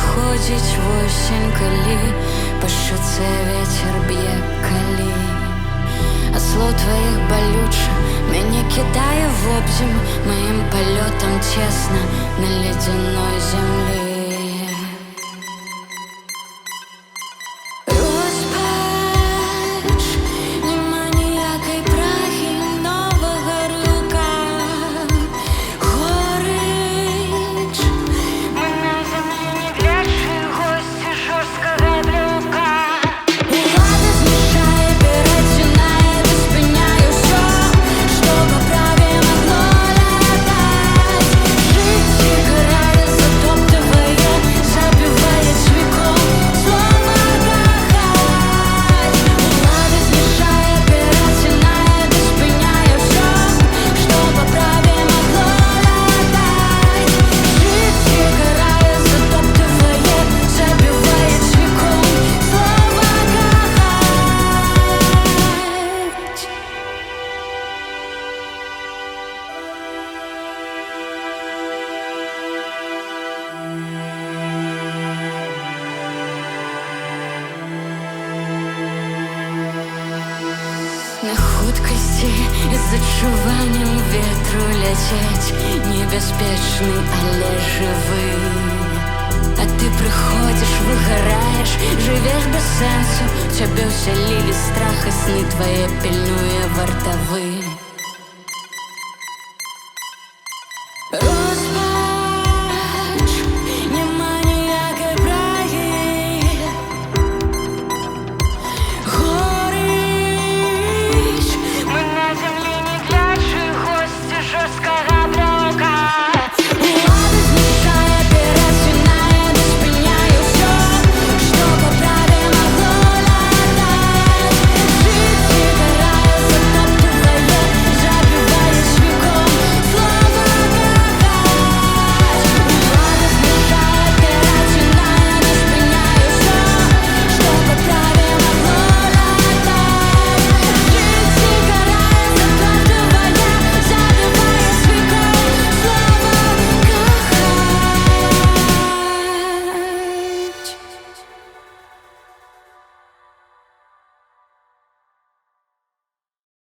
приходить в осінь, коли по шоце ветер б'є калі, а слов твоїх болюче мене кидає в обзем, моїм польотом тесно на ледяной землі. На хуткасці і з адчуваннем ветру ляцець, небяспечны, але жывы. А ты прыходзіш, выгараеш, жывеш без сэнсу, цябе ўсялілі страх, і сны твае пільнуе вартавы.